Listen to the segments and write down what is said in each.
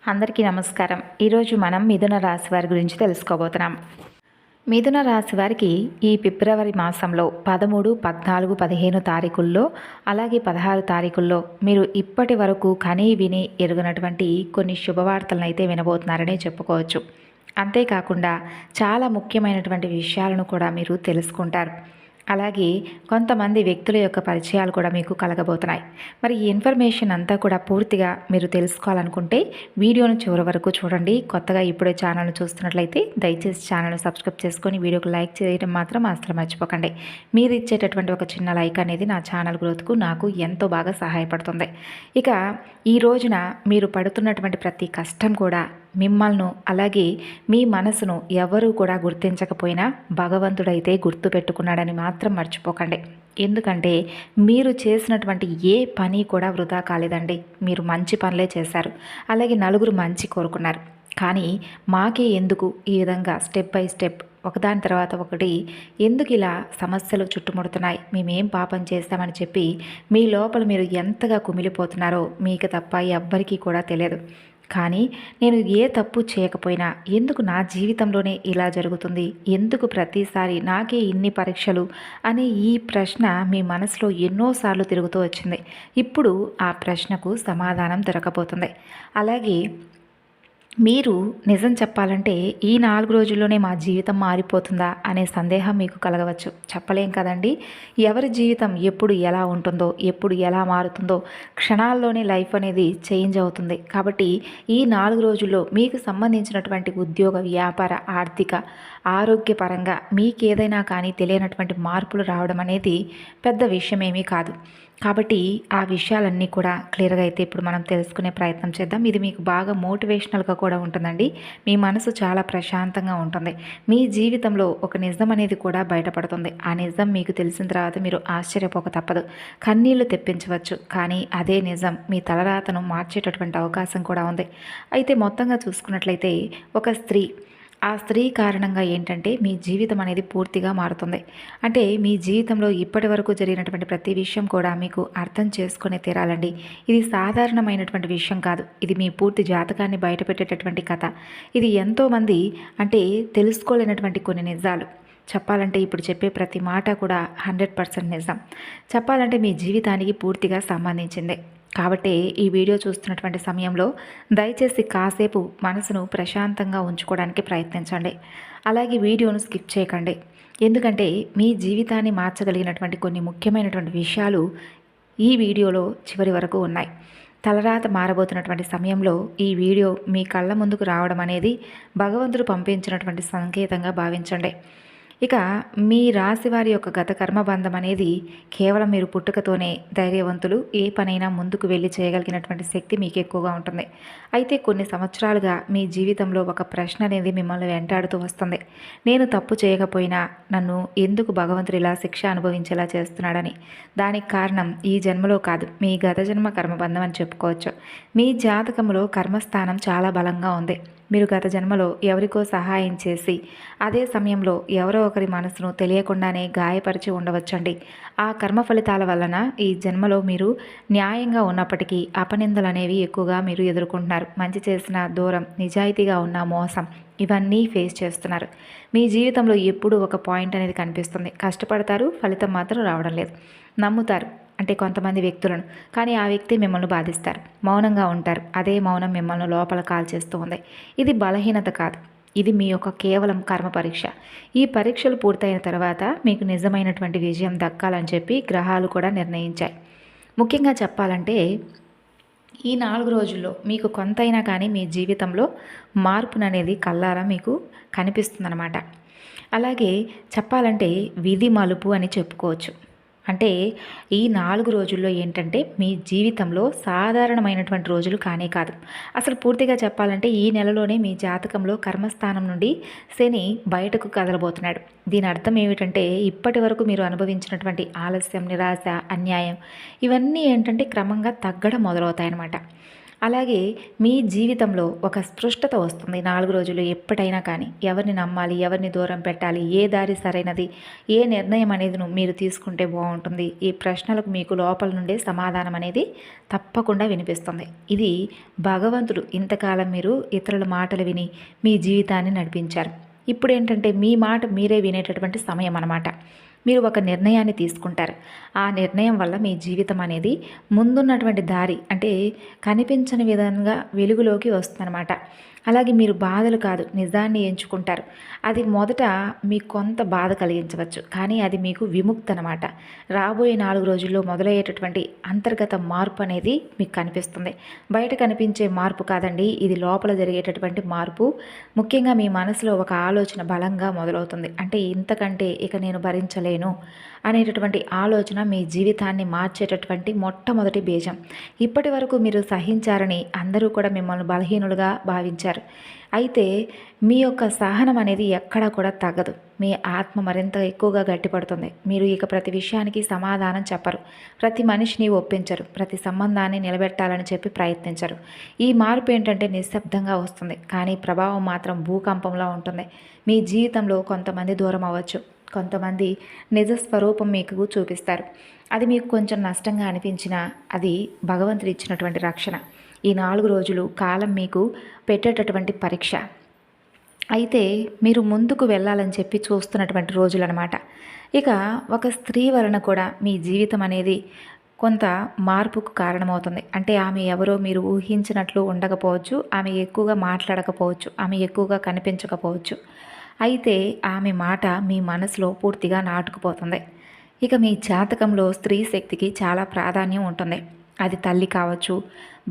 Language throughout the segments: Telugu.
అందరికీ నమస్కారం. ఈరోజు మనం మిథున రాశి వారి గురించి తెలుసుకోబోతున్నాం. మిథున రాశి వారికి ఈ ఫిబ్రవరి మాసంలో 13, 14, 15 తారీఖుల్లో అలాగే 16 తారీఖుల్లో మీరు ఇప్పటి వరకు కనీ విని ఎరుగనటువంటి కొన్ని శుభవార్తలను అయితే వినబోతున్నారనే చెప్పుకోవచ్చు. అంతేకాకుండా చాలా ముఖ్యమైనటువంటి విషయాలను కూడా మీరు తెలుసుకుంటారు. అలాగే కొంతమంది వ్యక్తుల యొక్క పరిచయాలు కూడా మీకు కలగబోతున్నాయి. మరి ఈ ఇన్ఫర్మేషన్ అంతా కూడా పూర్తిగా మీరు తెలుసుకోవాలనుకుంటే వీడియోను చివరి వరకు చూడండి. కొత్తగా ఇప్పుడే ఛానల్ను చూస్తున్నట్లయితే దయచేసి ఛానల్ను సబ్స్క్రైబ్ చేసుకొని వీడియోకి లైక్ చేయడం మాత్రం అసలు మర్చిపోకండి. మీరు ఇచ్చేటటువంటి ఒక చిన్న లైక్ అనేది నా ఛానల్ గ్రోత్కు నాకు ఎంతో బాగా సహాయపడుతుంది. ఇక ఈ రోజున మీరు పడుతున్నటువంటి ప్రతి కష్టం కూడా మిమ్మల్ని అలాగే మీ మనసును ఎవరూ కూడా గుర్తించకపోయినా భగవంతుడైతే గుర్తుపెట్టుకున్నాడని మాత్రం మర్చిపోకండి. ఎందుకంటే మీరు చేసినటువంటి ఏ పని కూడా వృధా కాలేదండి. మీరు మంచి పనులే చేశారు. అలాగే నలుగురు మంచి కోరుకున్నారు. కానీ మాకే ఎందుకు ఈ విధంగా స్టెప్ బై స్టెప్ ఒకదాని తర్వాత ఒకటి ఎందుకు ఇలా సమస్యలు చుట్టుముడుతున్నాయి, మేమేం పాపం చేస్తామని చెప్పి మీ లోపల మీరు ఎంతగా కుమిలిపోతున్నారో మీకు తప్ప ఎవ్వరికీ కూడా తెలియదు. కానీ నేను ఏ తప్పు చేయకపోయినా ఎందుకు నా జీవితంలోనే ఇలా జరుగుతుంది, ఎందుకు ప్రతిసారి నాకే ఇన్ని పరీక్షలు అనే ఈ ప్రశ్న మీ మనసులో ఎన్నోసార్లు తిరుగుతూ వచ్చింది. ఇప్పుడు ఆ ప్రశ్నకు సమాధానం దొరకబోతుంది. అలాగే మీరు నిజం చెప్పాలంటే ఈ 4 రోజుల్లోనే మా జీవితం మారిపోతుందా అనే సందేహం మీకు కలగవచ్చు. చెప్పలేం కదండి. ఎవరి జీవితం ఎప్పుడు ఎలా ఉంటుందో, ఎప్పుడు ఎలా మారుతుందో క్షణాల్లోనే లైఫ్ అనేది చేంజ్ అవుతుంది. కాబట్టి ఈ 4 రోజుల్లో మీకు సంబంధించినటువంటి ఉద్యోగ, వ్యాపార, ఆర్థిక, ఆరోగ్యపరంగా మీకేదైనా కానీ తెలియనటువంటి మార్పులు రావడం అనేది పెద్ద విషయమేమీ కాదు. కాబట్టి ఆ విషయాలన్నీ కూడా క్లియర్గా అయితే ఇప్పుడు మనం తెలుసుకునే ప్రయత్నం చేద్దాం. ఇది మీకు బాగా మోటివేషనల్గా కూడా ఉంటుందండి. మీ మనసు చాలా ప్రశాంతంగా ఉంటుంది. మీ జీవితంలో ఒక నిజం అనేది కూడా బయటపడుతుంది. ఆ నిజం మీకు తెలిసిన తర్వాత మీరు ఆశ్చర్యపోక తప్పదు. కన్నీళ్లు తెప్పించవచ్చు, కానీ అదే నిజం మీ తలరాతను మార్చేటటువంటి అవకాశం కూడా ఉంది. అయితే మొత్తంగా చూసుకున్నట్లయితే ఒక స్త్రీ, ఆ స్త్రీ కారణంగా ఏంటంటే మీ జీవితం అనేది పూర్తిగా మారుతుంది. అంటే మీ జీవితంలో ఇప్పటి వరకు జరిగినటువంటి ప్రతి విషయం కూడా మీకు అర్థం చేసుకునే తీరాలండి. ఇది సాధారణమైనటువంటి విషయం కాదు. ఇది మీ పూర్తి జాతకాన్ని బయటపెట్టేటటువంటి కథ. ఇది ఎంతోమంది అంటే తెలుసుకోలేనటువంటి కొన్ని నిజాలు. చెప్పాలంటే ఇప్పుడు చెప్పే ప్రతి మాట కూడా 100% నిజం. చెప్పాలంటే మీ జీవితానికి పూర్తిగా సంబంధించిందే. కాబట్టి ఈ వీడియో చూస్తున్నటువంటి సమయంలో దయచేసి కాసేపు మనసును ప్రశాంతంగా ఉంచుకోవడానికి ప్రయత్నించండి. అలాగే వీడియోను స్కిప్ చేయకండి. ఎందుకంటే మీ జీవితాన్ని మార్చగలిగినటువంటి కొన్ని ముఖ్యమైనటువంటి విషయాలు ఈ వీడియోలో చివరి వరకు ఉన్నాయి. తలరాత మారబోతున్నటువంటి సమయంలో ఈ వీడియో మీ కళ్ళ ముందుకు రావడం అనేది భగవంతుడు పంపించినటువంటి సంకేతంగా భావించండి. ఇక మీ రాశి వారి యొక్క గత కర్మబంధం అనేది కేవలం మీరు పుట్టుకతోనే ధైర్యవంతులు, ఏ పనైనా ముందుకు వెళ్ళి చేయగలిగినటువంటి శక్తి మీకు ఎక్కువగా ఉంటుంది. అయితే కొన్ని సంవత్సరాలుగా మీ జీవితంలో ఒక ప్రశ్న అనేది మిమ్మల్ని వెంటాడుతూ వస్తుంది. నేను తప్పు చేయకపోయినా నన్ను ఎందుకు భగవంతుడు ఇలా శిక్ష అనుభవించేలా చేస్తున్నాడని. దానికి కారణం ఈ జన్మలో కాదు, మీ గత జన్మ కర్మబంధం అని చెప్పుకోవచ్చు. మీ జాతకంలో కర్మస్థానం చాలా బలంగా ఉంది. మీరు గత జన్మలో ఎవరికో సహాయం చేసి అదే సమయంలో ఎవరో ఒకరి మనసును తెలియకుండానే గాయపరిచి ఉండవచ్చండి. ఆ కర్మ ఫలితాల వలన ఈ జన్మలో మీరు న్యాయంగా ఉన్నప్పటికీ అపనిందలు అనేవి ఎక్కువగా మీరు ఎదుర్కొంటున్నారు. మంచి చేసిన దూరం, నిజాయితీగా ఉన్న మోసం, ఇవన్నీ ఫేస్ చేస్తున్నారు. మీ జీవితంలో ఎప్పుడూ ఒక పాయింట్ అనేది కనిపిస్తుంది. కష్టపడతారు, ఫలితం మాత్రం రావడం లేదు. నమ్ముతారు అంటే కొంతమంది వ్యక్తులను, కానీ ఆ వ్యక్తి మిమ్మల్ని బాధిస్తారు. మౌనంగా ఉంటారు. అదే మౌనం మిమ్మల్ని లోపల కాల్చేస్తూ ఉంది. ఇది బలహీనత కాదు, ఇది మీ యొక్క కేవలం కర్మ పరీక్ష. ఈ పరీక్షలు పూర్తయిన తర్వాత మీకు నిజమైనటువంటి విజయం దక్కాలని చెప్పి గ్రహాలు కూడా నిర్ణయించాయి. ముఖ్యంగా చెప్పాలంటే ఈ 4 రోజుల్లో మీకు కొంతైనా కానీ మీ జీవితంలో మార్పుననేది కల్లారా మీకు కనిపిస్తుందన్నమాట. అలాగే చెప్పాలంటే విధి మలుపు అని చెప్పుకోవచ్చు. అంటే ఈ 4 రోజుల్లో ఏంటంటే మీ జీవితంలో సాధారణమైనటువంటి రోజులు కానే కాదు. అసలు పూర్తిగా చెప్పాలంటే ఈ నెలలోనే మీ జాతకంలో కర్మస్థానం నుండి శని బయటకు కదలబోతున్నాడు. దీని అర్థం ఏమిటంటే ఇప్పటి వరకు మీరు అనుభవించినటువంటి ఆలస్యం, నిరాశ, అన్యాయం ఇవన్నీ ఏంటంటే క్రమంగా తగ్గడం మొదలవుతాయన్నమాట. అలాగే మీ జీవితంలో ఒక స్పృష్టత వస్తుంది 4 రోజులు ఎప్పటైనా కానీ. ఎవరిని నమ్మాలి, ఎవరిని దూరం పెట్టాలి, ఏ దారి సరైనది, ఏ నిర్ణయం అనేది మీరు తీసుకుంటే బాగుంటుంది, ఈ ప్రశ్నలకు మీకు లోపల నుండే సమాధానం అనేది తప్పకుండా వినిపిస్తుంది. ఇది భగవంతుడు ఇంతకాలం మీరు ఇతరుల మాటలు విని మీ జీవితాన్ని నడిపించారు. ఇప్పుడేంటంటే మీ మాట మీరే వినేటటువంటి సమయం అన్నమాట. మీరు ఒక నిర్ణయాన్ని తీసుకుంటారు. ఆ నిర్ణయం వల్ల మీ జీవితం అనేది ముందున్నటువంటి దారి అంటే కనిపించని విధంగా వెలుగులోకి వస్తుందన్నమాట. అలాగే మీరు బాధలు కాదు నిజాన్ని ఎంచుకుంటారు. అది మొదట మీకు కొంత బాధ కలిగించవచ్చు, కానీ అది మీకు విముక్తి అనమాట. రాబోయే 4 రోజుల్లో మొదలయ్యేటటువంటి అంతర్గత మార్పు అనేది మీకు కనిపిస్తుంది. బయట కనిపించే మార్పు కాదండి, ఇది లోపల జరిగేటటువంటి మార్పు. ముఖ్యంగా మీ మనసులో ఒక ఆలోచన బలంగా మొదలవుతుంది. అంటే ఇంతకంటే ఇక నేను భరించలేను అనేటటువంటి ఆలోచన మీ జీవితాన్ని మార్చేటటువంటి మొట్టమొదటి బీజం. ఇప్పటి వరకు మీరు సహించారని అందరూ కూడా మిమ్మల్ని బలహీనులుగా భావించారు. అయితే మీ యొక్క సహనం అనేది ఎక్కడా కూడా తగ్గదు. మీ ఆత్మ మరింత ఎక్కువగా గట్టిపడుతుంది. మీరు ఇక ప్రతి విషయానికి సమాధానం చెప్పరు, ప్రతి మనిషిని ఒప్పించరు, ప్రతి సంబంధాన్ని నిలబెట్టాలని చెప్పి ప్రయత్నించరు. ఈ మార్పు ఏంటంటే నిశ్శబ్దంగా వస్తుంది, కానీ ప్రభావం మాత్రం భూకంపంలా ఉంటుంది. మీ జీవితంలో కొంతమంది దూరం అవ్వచ్చు, కొంతమంది నిజ స్వరూపం మీకు చూపిస్తారు. అది మీకు కొంచెం నష్టంగా అనిపించినా అది భగవంతుడు ఇచ్చినటువంటి రక్షణ. ఈ 4 రోజులు కాలం మీకు పెట్టేటటువంటి పరీక్ష. అయితే మీరు ముందుకు వెళ్ళాలని చెప్పి చూస్తున్నటువంటి రోజులన్నమాట. ఇక ఒక స్త్రీ వలన కూడా మీ జీవితం అనేది కొంత మార్పుకు కారణమవుతుంది. అంటే ఆమె ఎవరో మీరు ఊహించినట్లు ఉండకపోవచ్చు, ఆమె ఎక్కువగా మాట్లాడకపోవచ్చు, ఆమె ఎక్కువగా కనిపించకపోవచ్చు. అయితే ఆమె మాట మీ మనసులో పూర్తిగా నాటుకుపోతుంది. ఇక మీ జాతకంలో స్త్రీ శక్తికి చాలా ప్రాధాన్యం ఉంటుంది. అది తల్లి కావచ్చు,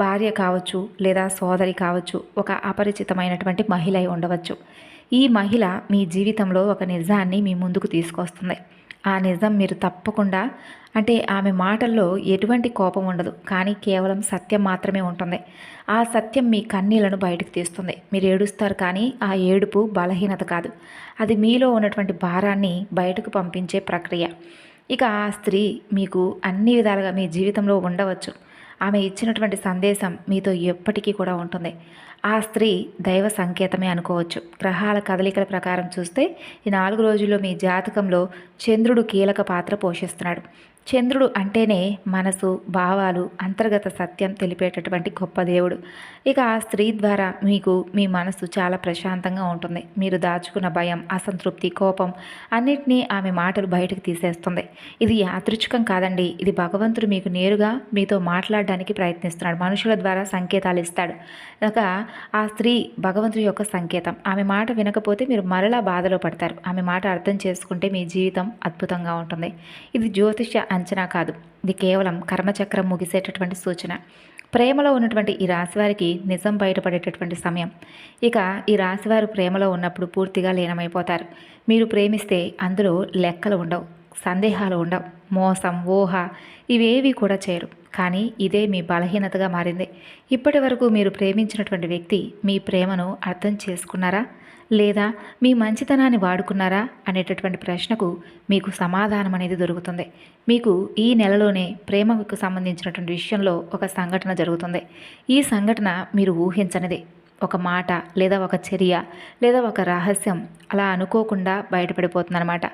భార్య కావచ్చు, లేదా సోదరి కావచ్చు, ఒక అపరిచితమైనటువంటి మహిళ అయి ఉండవచ్చు. ఈ మహిళ మీ జీవితంలో ఒక నిజాన్ని మీ ముందుకు తీసుకొస్తుంది. ఆ నిజం మీరు తప్పకుండా అంటే ఆమె మాటల్లో ఎటువంటి కోపం ఉండదు, కానీ కేవలం సత్యం మాత్రమే ఉంటుంది. ఆ సత్యం మీ కన్నీళ్లను బయటకు తీస్తుంది. మీరు ఏడుస్తారు, కానీ ఆ ఏడుపు బలహీనత కాదు, అది మీలో ఉన్నటువంటి భారాన్ని బయటకు పంపించే ప్రక్రియ. ఇక ఆ స్త్రీ మీకు అన్ని విధాలుగా మీ జీవితంలో ఉండవచ్చు. ఆమె ఇచ్చినటువంటి సందేశం మీతో ఎప్పటికీ కూడా ఉంటుంది. ఆ స్త్రీ దైవ సంకేతమే అనుకోవచ్చు. గ్రహాల కదలికల ప్రకారం చూస్తే ఈ 4 రోజుల్లో మీ జాతకంలో చంద్రుడు కీలక పాత్ర పోషిస్తున్నాడు. చంద్రుడు అంటేనే మనసు, భావాలు, అంతర్గత సత్యం తెలిపేటటువంటి గొప్ప దేవుడు. ఇక ఆ స్త్రీ ద్వారా మీకు మీ మనసు చాలా ప్రశాంతంగా ఉంటుంది. మీరు దాచుకున్న భయం, అసంతృప్తి, కోపం అన్నిటినీ ఆమె మాటలు బయటకు తీసేస్తుంది. ఇది యాదృచ్ఛికం కాదండి, ఇది భగవంతుడు మీకు నేరుగా మీతో మాట్లాడడానికి ప్రయత్నిస్తున్నాడు. మనుషుల ద్వారా సంకేతాలు ఇస్తాడు. ఇక ఆ స్త్రీ భగవంతుడి యొక్క సంకేతం. ఆమె మాట వినకపోతే మీరు మరలా బాధలో పడతారు. ఆమె మాట అర్థం చేసుకుంటే మీ జీవితం అద్భుతంగా ఉంటుంది. ఇది జ్యోతిష అంచనా కాదు, ఇది కేవలం కర్మచక్రం ముగిసేటటువంటి సూచన. ప్రేమలో ఉన్నటువంటి ఈ రాశివారికి నిజం బయటపడేటటువంటి సమయం. ఇక ఈ రాశివారు ప్రేమలో ఉన్నప్పుడు పూర్తిగా లీనమైపోతారు. మీరు ప్రేమిస్తే అందులో లెక్కలు ఉండవు, సందేహాలు ఉండవు, మోసం, ఊహ ఇవేవి కూడా చేయరు. కానీ ఇదే మీ బలహీనతగా మారింది. ఇప్పటి వరకు మీరు ప్రేమించినటువంటి వ్యక్తి మీ ప్రేమను అర్థం చేసుకున్నారా, లేదా మీ మంచితనాన్ని వాడుకున్నారా అనేటటువంటి ప్రశ్నకు మీకు సమాధానం అనేది దొరుకుతుంది. మీకు ఈ నెలలోనే ప్రేమకు సంబంధించినటువంటి విషయంలో ఒక సంఘటన జరుగుతుంది. ఈ సంఘటన మీరు ఊహించనిది. ఒక మాట, లేదా ఒక చర్య, లేదా ఒక రహస్యం అలా అనుకోకుండా బయటపడిపోతుందన్నమాట.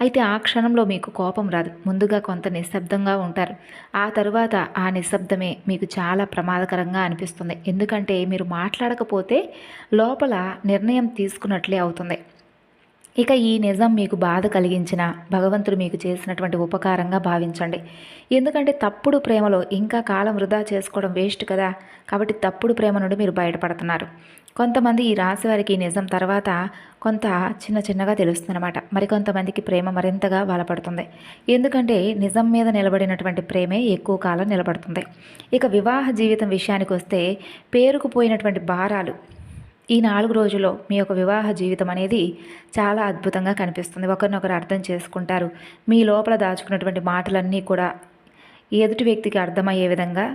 అయితే ఆ క్షణంలో మీకు కోపం రాదు, ముందుగా కొంత నిశ్శబ్దంగా ఉంటారు. ఆ తరువాత ఆ నిశ్శబ్దమే మీకు చాలా ప్రమాదకరంగా అనిపిస్తుంది. ఎందుకంటే మీరు మాట్లాడకపోతే లోపల నిర్ణయం తీసుకున్నట్లే అవుతుంది. ఇక ఈ నిజం మీకు బాధ కలిగించిన భగవంతుడు మీకు చేసినటువంటి ఉపకారంగా భావించండి. ఎందుకంటే తప్పుడు ప్రేమలో ఇంకా కాలం వృధా చేసుకోవడం వేస్ట్ కదా. కాబట్టి తప్పుడు ప్రేమ నుండి మీరు బయటపడుతున్నారు. కొంతమంది ఈ రాశి వారికి నిజం తర్వాత కొంత చిన్నగా తెలుస్తుందన్నమాట. మరికొంతమందికి ప్రేమ మరింతగా బలపడుతుంది. ఎందుకంటే నిజం మీద నిలబడినటువంటి ప్రేమే ఎక్కువ కాలం నిలబడుతుంది. ఇక వివాహ జీవితం విషయానికి వస్తే పేరుకుపోయినటువంటి భారాలు ఈ 4 రోజుల్లో మీ యొక్క వివాహ జీవితం అనేది చాలా అద్భుతంగా కనిపిస్తుంది. ఒకరినొకరు అర్థం చేసుకుంటారు. మీ లోపల దాచుకున్నటువంటి మాటలన్నీ కూడా ఎదుటి వ్యక్తికి అర్థమయ్యే విధంగా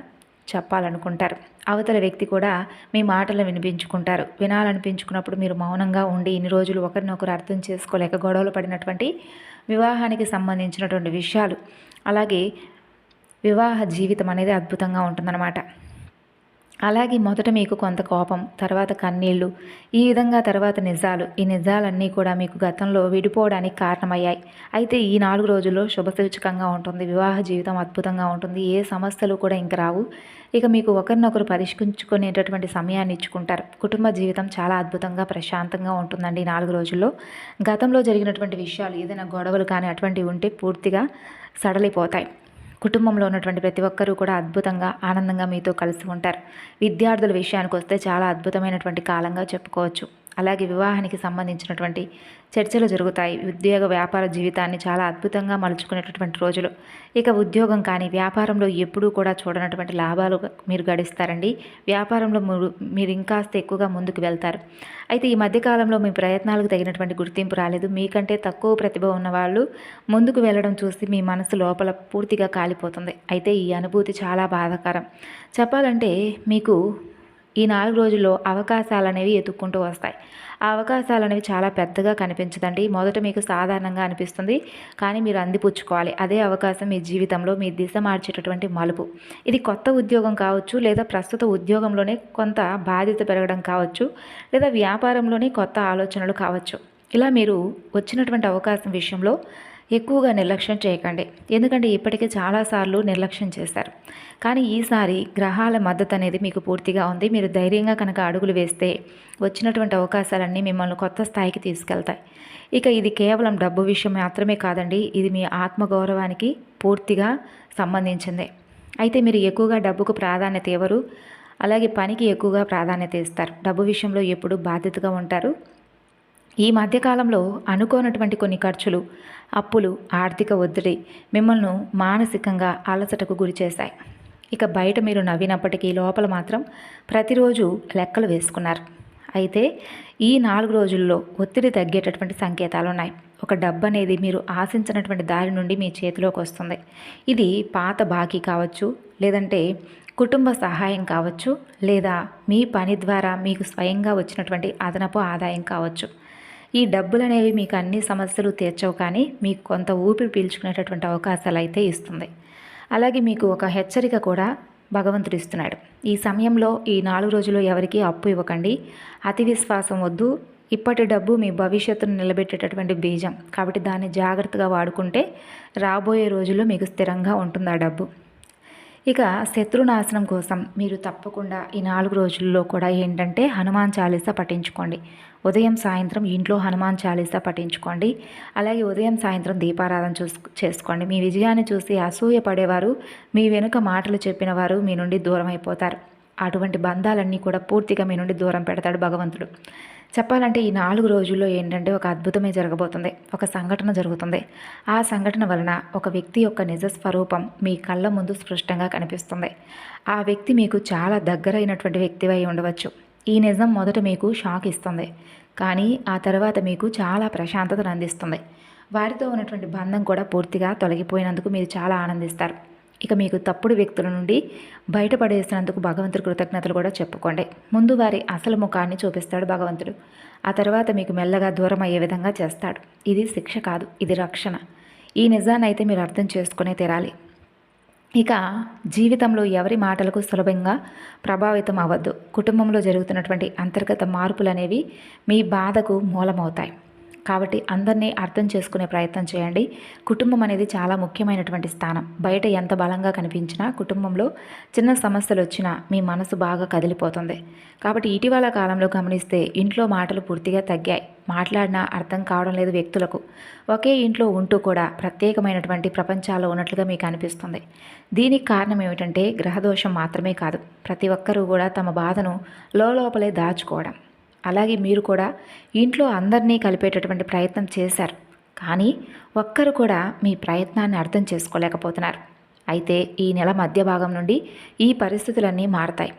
చెప్పాలనుకుంటారు. అవతల వ్యక్తి కూడా మీ మాటలను వినిపించుకుంటారు. వినాలనిపించుకున్నప్పుడు మీరు మౌనంగా ఉండి ఇన్ని రోజులు ఒకరినొకరు అర్థం చేసుకోలేక గొడవలు పడినటువంటి వివాహానికి సంబంధించినటువంటి విషయాలు, అలాగే వివాహ జీవితం అనేది అద్భుతంగా ఉంటుందన్నమాట. అలాగే మొదట మీకు కొంత కోపం, తర్వాత కన్నీళ్ళు, ఈ విధంగా తర్వాత నిజాలు. ఈ నిజాలన్నీ కూడా మీకు గతంలో విడిపోవడానికి కారణమయ్యాయి. అయితే ఈ 4 రోజుల్లో శుభసూచకంగా ఉంటుంది. వివాహ జీవితం అద్భుతంగా ఉంటుంది. ఏ సమస్యలు కూడా ఇంక రావు. ఇక మీకు ఒకరినొకరు పరిష్కరించుకునేటటువంటి సమయాన్ని ఇచ్చుకుంటారు. కుటుంబ జీవితం చాలా అద్భుతంగా, ప్రశాంతంగా ఉంటుందండి ఈ 4 రోజుల్లో. గతంలో జరిగినటువంటి విషయాలు, ఏదైనా గొడవలు కానీ అటువంటివి ఉంటే పూర్తిగా సడలిపోతాయి. కుటుంబంలో ఉన్నటువంటి ప్రతి ఒక్కరూ కూడా అద్భుతంగా, ఆనందంగా మీతో కలిసి ఉంటారు. విద్యార్థుల విషయానికి వస్తే చాలా అద్భుతమైనటువంటి కాలంగా చెప్పుకోవచ్చు. అలాగే వివాహానికి సంబంధించినటువంటి చర్చలు జరుగుతాయి. ఉద్యోగ వ్యాపార జీవితాన్ని చాలా అద్భుతంగా మలుచుకునేటటువంటి రోజులు. ఇక ఉద్యోగం కానీ వ్యాపారంలో ఎప్పుడూ కూడా చూడనటువంటి లాభాలు మీరు గడిస్తారండి. వ్యాపారంలో మీరు ఇంకాస్త ఎక్కువగా ముందుకు వెళ్తారు. అయితే ఈ మధ్యకాలంలో మీ ప్రయత్నాలకు తగినటువంటి గుర్తింపు రాలేదు. మీకంటే తక్కువ ప్రతిభ ఉన్నవాళ్ళు ముందుకు వెళ్ళడం చూసి మీ మనసు లోపల పూర్తిగా కాలిపోతుంది. అయితే ఈ అనుభూతి చాలా బాధాకరం. చెప్పాలంటే మీకు ఈ 4 రోజుల్లో అవకాశాలనేవి ఎతుక్కుంటూ వస్తాయి. ఆ అవకాశాలనేవి చాలా పెద్దగా కనిపించదండి. మొదట మీకు సాధారణంగా అనిపిస్తుంది, కానీ మీరు అందిపుచ్చుకోవాలి. అదే అవకాశం మీ జీవితంలో మీ దిశ మార్చేటటువంటి మలుపు. ఇది కొత్త ఉద్యోగం కావచ్చు, లేదా ప్రస్తుత ఉద్యోగంలోనే కొంత బాధ్యత పెరగడం కావచ్చు, లేదా వ్యాపారంలోనే కొత్త ఆలోచనలు కావచ్చు. ఇలా మీరు వచ్చినటువంటి అవకాశం విషయంలో ఎక్కువగా నిర్లక్ష్యం చేయకండి. ఎందుకంటే ఇప్పటికే చాలాసార్లు నిర్లక్ష్యం చేశారు. కానీ ఈసారి గ్రహాల మద్దతు అనేది మీకు పూర్తిగా ఉంది. మీరు ధైర్యంగా కనుక అడుగులు వేస్తే వచ్చినటువంటి అవకాశాలన్నీ మిమ్మల్ని కొత్త స్థాయికి తీసుకెళ్తాయి. ఇక ఇది కేవలం డబ్బు విషయం మాత్రమే కాదండి. ఇది మీ ఆత్మగౌరవానికి పూర్తిగా సంబంధించిందే. అయితే మీరు ఎక్కువగా డబ్బుకు ప్రాధాన్యత ఇవ్వరు. అలాగే పనికి ఎక్కువగా ప్రాధాన్యత ఇస్తారు. డబ్బు విషయంలో ఎప్పుడూ బాధ్యతగా ఉంటారు. ఈ మధ్యకాలంలో అనుకోనటువంటి కొన్ని ఖర్చులు, అప్పులు, ఆర్థిక ఒత్తిడి మిమ్మల్ని మానసికంగా అలసటకు గురి చేశాయి. ఇక బయట మీరు నవ్వినప్పటికీ లోపల మాత్రం ప్రతిరోజు లెక్కలు వేసుకున్నారు. అయితే ఈ 4 రోజుల్లో ఒత్తిడి తగ్గేటటువంటి సంకేతాలు ఉన్నాయి. ఒక డబ్బు అనేది మీరు ఆశించినటువంటి దారి నుండి మీ చేతిలోకి వస్తుంది. ఇది పాత బాకీ కావచ్చు, లేదంటే కుటుంబ సహాయం కావచ్చు, లేదా మీ పని ద్వారా మీకు స్వయంగా వచ్చినటువంటి అదనపు ఆదాయం కావచ్చు. ఈ డబ్బులనేవి మీకు అన్ని సమస్యలు తీర్చవు, కానీ మీకు కొంత ఊపిరి పీల్చుకునేటటువంటి అవకాశాలు అయితే ఇస్తుంది. అలాగే మీకు ఒక హెచ్చరిక కూడా భగవంతుడు ఇస్తున్నాడు. ఈ సమయంలో ఈ 4 రోజులు ఎవరికీ అప్పు ఇవ్వకండి. అతి విశ్వాసం వద్దు. ఇప్పటి డబ్బు మీ భవిష్యత్తును నిలబెట్టేటటువంటి బీజం. కాబట్టి దాన్ని జాగ్రత్తగా వాడుకుంటే రాబోయే రోజుల్లో మీకు స్థిరంగా ఉంటుంది ఆ డబ్బు. ఇక శత్రునాశనం కోసం మీరు తప్పకుండా ఈ 4 రోజుల్లో కూడా ఏంటంటే హనుమాన్ చాలీసా పఠించుకోండి. ఉదయం సాయంత్రం ఇంట్లో హనుమాన్ చాలీసా పఠించుకోండి. అలాగే ఉదయం సాయంత్రం దీపారాధన చేసుకోండి. మీ విజయాన్ని చూసి అసూయ పడేవారు, మీ వెనుక మాటలు చెప్పిన వారు మీ నుండి దూరం అయిపోతారు. అటువంటి బంధాలన్నీ కూడా పూర్తిగా మీ నుండి దూరం పెడతాడు భగవంతుడు. చెప్పాలంటే ఈ 4 రోజుల్లో ఏంటంటే ఒక అద్భుతమే జరగబోతుంది. ఒక సంఘటన జరుగుతుంది. ఆ సంఘటన వలన ఒక వ్యక్తి యొక్క నిజ స్వరూపం మీ కళ్ళ ముందు స్పష్టంగా కనిపిస్తుంది. ఆ వ్యక్తి మీకు చాలా దగ్గరైనటువంటి వ్యక్తివై ఉండవచ్చు. ఈ నిజం మొదట మీకు షాక్ ఇస్తుంది, కానీ ఆ తర్వాత మీకు చాలా ప్రశాంతతను అందిస్తుంది. వారితో ఉన్నటువంటి బంధం కూడా పూర్తిగా తొలగిపోయినందుకు మీరు చాలా ఆనందిస్తారు. ఇక మీకు తప్పుడు వ్యక్తుల నుండి బయటపడేసినందుకు భగవంతుడి కృతజ్ఞతలు కూడా చెప్పుకోండి. ముందు వారి అసలు ముఖాన్ని చూపిస్తాడు భగవంతుడు. ఆ తర్వాత మీకు మెల్లగా దూరం అయ్యే విధంగా చేస్తాడు. ఇది శిక్ష కాదు, ఇది రక్షణ. ఈ నిజాన్ని అయితే మీరు అర్థం చేసుకునే తీరాలి. ఇక జీవితంలో ఎవరి మాటలకు సులభంగా ప్రభావితం అవ్వద్దు. కుటుంబంలో జరుగుతున్నటువంటి అంతర్గత మార్పులు అనేవి మీ బాధకు మూలమవుతాయి. కాబట్టి అందరినీ అర్థం చేసుకునే ప్రయత్నం చేయండి. కుటుంబం అనేది చాలా ముఖ్యమైనటువంటి స్థానం. బయట ఎంత బలంగా కనిపించినా కుటుంబంలో చిన్న సమస్యలు వచ్చినా మీ మనసు బాగా కదిలిపోతుంది. కాబట్టి ఇటీవల కాలంలో గమనిస్తే ఇంట్లో మాటలు పూర్తిగా తగ్గాయి. మాట్లాడినా అర్థం కావడం లేదు వ్యక్తులకు. ఒకే ఇంట్లో ఉంటూ కూడా ప్రత్యేకమైనటువంటి ప్రపంచాల్లో ఉన్నట్లుగా మీకు అనిపిస్తుంది. దీనికి కారణం ఏమిటంటే గ్రహదోషం మాత్రమే కాదు, ప్రతి ఒక్కరూ కూడా తమ బాధను లోపలే దాచుకోవడం. అలాగే మీరు కూడా ఇంట్లో అందరినీ కలిపేటటువంటి ప్రయత్నం చేశారు, కానీ ఒక్కరు కూడా మీ ప్రయత్నాన్ని అర్థం చేసుకోలేకపోతున్నారు. అయితే ఈ నెల మధ్య భాగం నుండి ఈ పరిస్థితులన్నీ మారతాయి.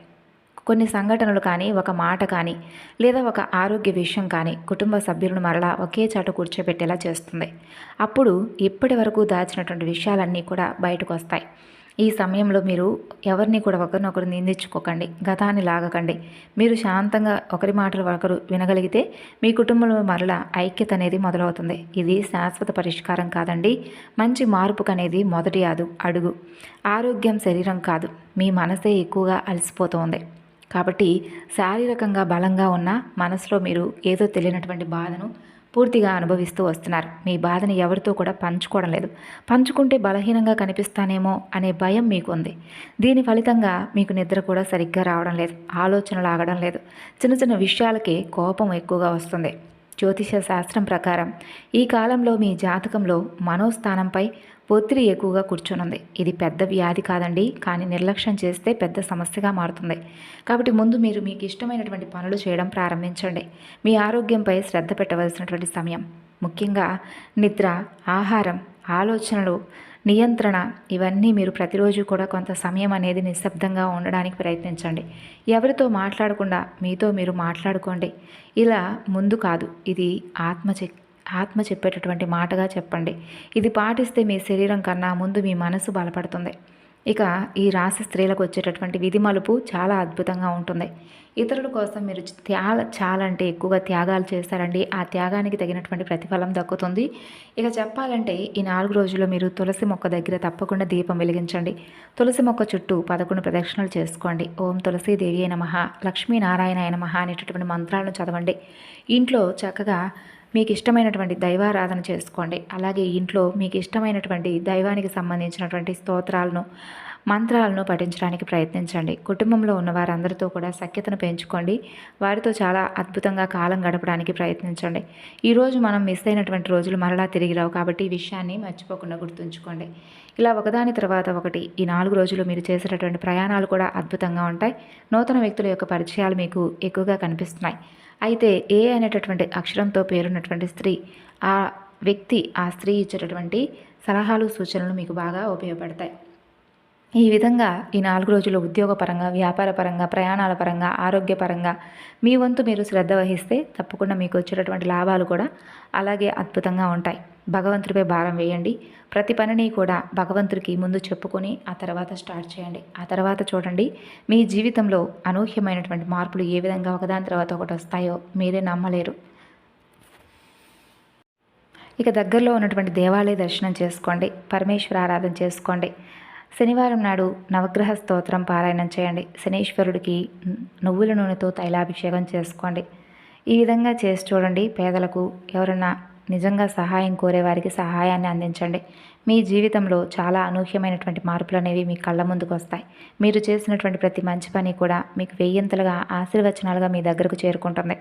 కొన్ని సంఘటనలు కానీ, ఒక మాట కానీ, లేదా ఒక ఆరోగ్య విషయం కానీ కుటుంబ సభ్యులను మరలా ఒకే చాట కూర్చోబెట్టేలా చేస్తుంది. అప్పుడు ఇప్పటి వరకు దాచినటువంటి విషయాలన్నీ కూడా బయటకు వస్తాయి. ఈ సమయంలో మీరు ఎవరిని కూడా ఒకరినొకరు నిందించుకోకండి, గతాన్ని లాగకండి. మీరు శాంతంగా ఒకరి మాటలు ఒకరు వినగలిగితే మీ కుటుంబంలో మరలా ఐక్యత అనేది మొదలవుతుంది. ఇది శాశ్వత పరిష్కారం కాదండి, మంచి మార్పుకు అనేది మొదటి అడుగు. ఆరోగ్యం శరీరం కాదు, మీ మనసే ఎక్కువగా అలసిపోతుంది. కాబట్టి శారీరకంగా బలంగా ఉన్న మనసులో మీరు ఏదో తెలియనటువంటి బాధను పూర్తిగా అనుభవిస్తూ వస్తున్నారు. మీ బాధని ఎవరితో కూడా పంచుకోవడం లేదు. పంచుకుంటే బలహీనంగా కనిపిస్తానేమో అనే భయం మీకు ఉంది. దీని ఫలితంగా మీకు నిద్ర కూడా సరిగ్గా రావడం లేదు. ఆలోచనలు ఆగడం లేదు. చిన్న చిన్న విషయాలకే కోపం ఎక్కువగా వస్తుంది. జ్యోతిష శాస్త్రం ప్రకారం ఈ కాలంలో మీ జాతకంలో మనోస్థానంపై ఒత్తిడి ఎక్కువగా కూర్చొనుంది. ఇది పెద్ద వ్యాధి కాదండి, కానీ నిర్లక్ష్యం చేస్తే పెద్ద సమస్యగా మారుతుంది. కాబట్టి ముందు మీరు మీకు ఇష్టమైనటువంటి పనులు చేయడం ప్రారంభించండి. మీ ఆరోగ్యంపై శ్రద్ధ పెట్టవలసినటువంటి సమయం. ముఖ్యంగా నిద్ర, ఆహారం, ఆలోచనలు, నియంత్రణ ఇవన్నీ మీరు ప్రతిరోజు కూడా కొంత సమయం అనేది నిశ్శబ్దంగా ఉండడానికి ప్రయత్నించండి. ఎవరితో మాట్లాడకుండా మీతో మీరు మాట్లాడుకోండి. ఇలా ముందు కాదు, ఇది ఆత్మ చెప్పేటటువంటి మాటగా చెప్పండి. ఇది పాటిస్తే మీ శరీరం కన్నా ముందు మీ మనసు బలపడుతుంది. ఇక ఈ రాశి స్త్రీలకు వచ్చేటటువంటి విధి మలుపు చాలా అద్భుతంగా ఉంటుంది. ఇతరుల కోసం మీరు చాలా అంటే ఎక్కువగా త్యాగాలు చేస్తారండి. ఆ త్యాగానికి తగినటువంటి ప్రతిఫలం దక్కుతుంది. ఇక చెప్పాలంటే ఈ 4 రోజుల్లో మీరు తులసి మొక్క దగ్గర తప్పకుండా దీపం వెలిగించండి. తులసి మొక్క చుట్టూ 11 ప్రదక్షిణలు చేసుకోండి. ఓం తులసీదేవి అయిన నమః, లక్ష్మీనారాయణ అయిన నమః అనేటటువంటి మంత్రాలను చదవండి. ఇంట్లో చక్కగా మీకు ఇష్టమైనటువంటి దైవారాధన చేసుకోండి. అలాగే ఇంట్లో మీకు ఇష్టమైనటువంటి దైవానికి సంబంధించినటువంటి స్తోత్రాలను, మంత్రాలను పఠించడానికి ప్రయత్నించండి. కుటుంబంలో ఉన్న వారందరితో కూడా సఖ్యతను పెంచుకోండి. వారితో చాలా అద్భుతంగా కాలం గడపడానికి ప్రయత్నించండి. ఈరోజు మనం మిస్ అయినటువంటి రోజులు మరలా తిరిగి రావు, కాబట్టి ఈ విషయాన్ని మర్చిపోకుండా గుర్తుంచుకోండి. ఇలా ఒకదాని తర్వాత ఒకటి ఈ 4 రోజులు మీరు చేసేటటువంటి ప్రయాణాలు కూడా అద్భుతంగా ఉంటాయి. నూతన వ్యక్తుల యొక్క పరిచయాలు మీకు ఎక్కువగా కనిపిస్తున్నాయి. అయితే ఏ అనేటటువంటి అక్షరంతో పేరున్నటువంటి స్త్రీ, ఆ వ్యక్తి, ఆ స్త్రీ ఇచ్చేటటువంటి సలహాలు, సూచనలు మీకు బాగా ఉపయోగపడతాయి. ఈ విధంగా ఈ 4 రోజులు ఉద్యోగపరంగా, వ్యాపారపరంగా, ప్రయాణాల పరంగా, ఆరోగ్యపరంగా మీ వంతు మీరు శ్రద్ధ వహిస్తే తప్పకుండా మీకు వచ్చేటటువంటి లాభాలు కూడా అలాగే అద్భుతంగా ఉంటాయి. భగవంతుడిపై భారం వేయండి. ప్రతి పనిని కూడా భగవంతుడికి ముందు చెప్పుకొని ఆ తర్వాత స్టార్ట్ చేయండి. ఆ తర్వాత చూడండి మీ జీవితంలో అనూహ్యమైనటువంటి మార్పులు ఏ విధంగా ఒకదాని తర్వాత ఒకటి వస్తాయో మీరే నమ్మలేరు. ఇక దగ్గరలో ఉన్నటువంటి దేవాలయ దర్శనం చేసుకోండి. పరమేశ్వర ఆరాధన చేసుకోండి. శనివారం నాడు నవగ్రహ స్తోత్రం పారాయణం చేయండి. శనీశ్వరుడికి నువ్వుల నూనెతో తైలాభిషేకం చేసుకోండి. ఈ విధంగా చేసి చూడండి. పేదలకు, ఎవరన్నా నిజంగా సహాయం కోరే వారికి సహాయాన్ని అందించండి. మీ జీవితంలో చాలా అనూహ్యమైనటువంటి మార్పులు అనేవి మీ కళ్ళ ముందుకు వస్తాయి. మీరు చేసినటువంటి ప్రతి మంచి పని కూడా మీకు వెయ్యింతలుగా ఆశీర్వచనాలుగా మీ దగ్గరకు చేరుకుంటుంది.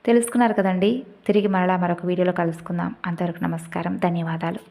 తెలుసుకున్నారు కదండి. తిరిగి మరలా మరొక వీడియోలో కలుసుకుందాం. అంతవరకు నమస్కారం, ధన్యవాదాలు.